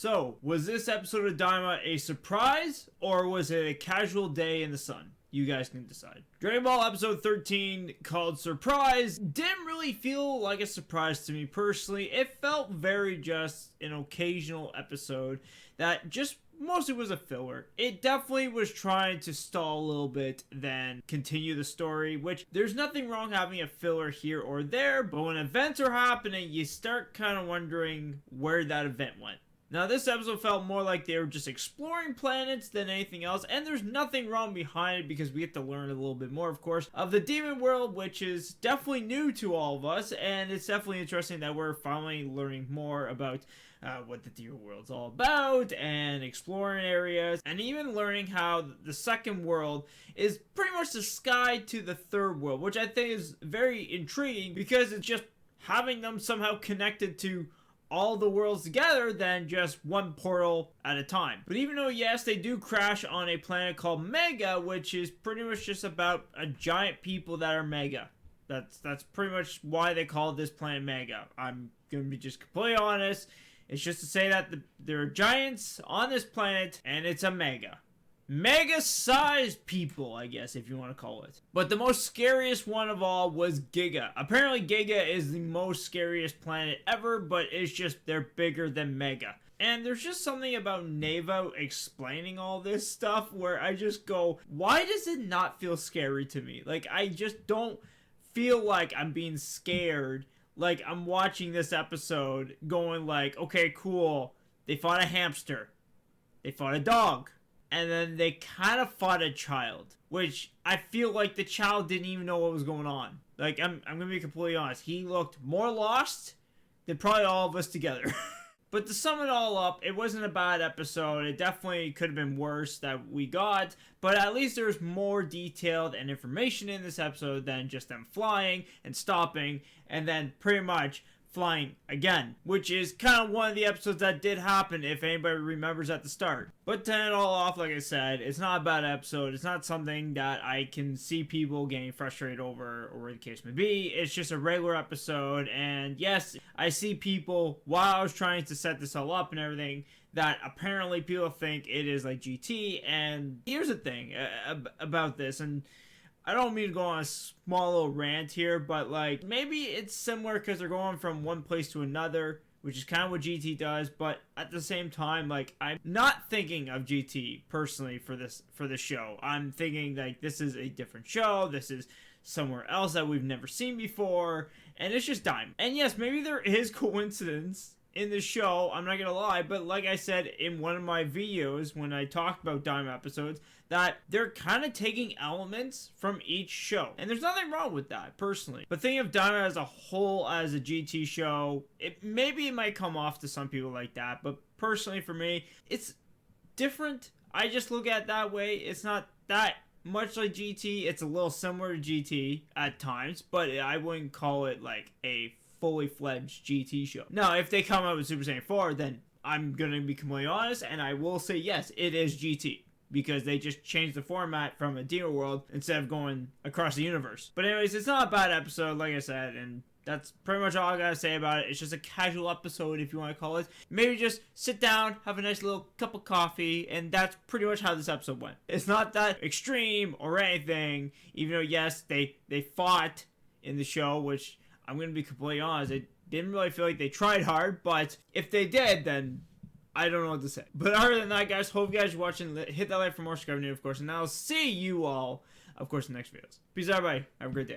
So, was this episode of Daima a surprise, or was it a casual day in the sun? You guys can decide. Dragon Ball episode 13, called Surprise, didn't really feel like a surprise to me personally. It felt very just an occasional episode that just mostly was a filler. It definitely was trying to stall a little bit, then continue the story, which there's nothing wrong having a filler here or there, but when events are happening, you start kind of wondering where that event went. Now, this episode felt more like they were just exploring planets than anything else, and there's nothing wrong behind it because we get to learn a little bit more, of course, of the demon world, which is definitely new to all of us, and it's definitely interesting that we're finally learning more about what the demon world's all about, and exploring areas, and even learning how the second world is pretty much the sky to the third world, which I think is very intriguing because it's just having them somehow connected to all the worlds together than just one portal at a time. But even though, yes, they do crash on a planet called Mega, which is pretty much just about a giant people that are Mega. That's pretty much why they call this planet Mega. I'm gonna be just completely honest. It's just to say that there are giants on this planet, and it's a Mega. Mega-sized people, I guess, if you want to call it. But the most scariest one of all was Giga. Apparently, Giga is the most scariest planet ever, but it's just they're bigger than Mega. And there's just something about Navo explaining all this stuff where I just go, why does it not feel scary to me? Like, I just don't feel like I'm being scared. Like, I'm watching this episode going like, okay, cool. They fought a hamster. They fought a dog. And then they kind of fought a child, which I feel like the child didn't even know what was going on. Like, I'm going to be completely honest. He looked more lost than probably all of us together. But to sum it all up, it wasn't a bad episode. It definitely could have been worse that we got. But at least there's more detailed and information in this episode than just them flying and stopping and then pretty much flying again, which is kind of one of the episodes that did happen if anybody remembers at the start. But to end it all off, like I said, it's not a bad episode. It's not something that I can see people getting frustrated over or whatever the case may be. It's just a regular episode, and yes, I see people, while I was trying to set this all up and everything, that apparently people think it is like GT, and here's the thing about this, and I don't mean to go on a small little rant here, but like maybe it's similar because they're going from one place to another, which is kind of what GT does, but at the same time, like, I'm not thinking of GT personally for this show. I'm thinking like this is a different show, this is somewhere else that we've never seen before, and it's just Daima. And yes, maybe there is coincidence in the show, I'm not gonna lie, but like I said in one of my videos when I talked about Daima episodes, that they're kind of taking elements from each show. And there's nothing wrong with that, personally. But thinking of Daima as a whole, as a GT show, maybe it might come off to some people like that, but personally for me, it's different. I just look at it that way. It's not that much like GT. It's a little similar to GT at times, but I wouldn't call it like a fully fledged GT show. Now, if they come out with Super Saiyan 4, then I'm gonna be completely honest, and I will say yes, it is GT. Because they just changed the format from a demon world instead of going across the universe. But anyways, it's not a bad episode, like I said, and that's pretty much all I gotta say about it. It's just a casual episode, if you want to call it. Maybe just sit down, have a nice little cup of coffee, and that's pretty much how this episode went. It's not that extreme or anything, even though, yes, they fought in the show, which I'm gonna be completely honest, it didn't really feel like they tried hard, but if they did, then I don't know what to say. But other than that, guys, hope you guys are watching. Hit that like for more, subscribe, of course, and I'll see you all, of course, in the next videos. Peace out, everybody. Have a great day.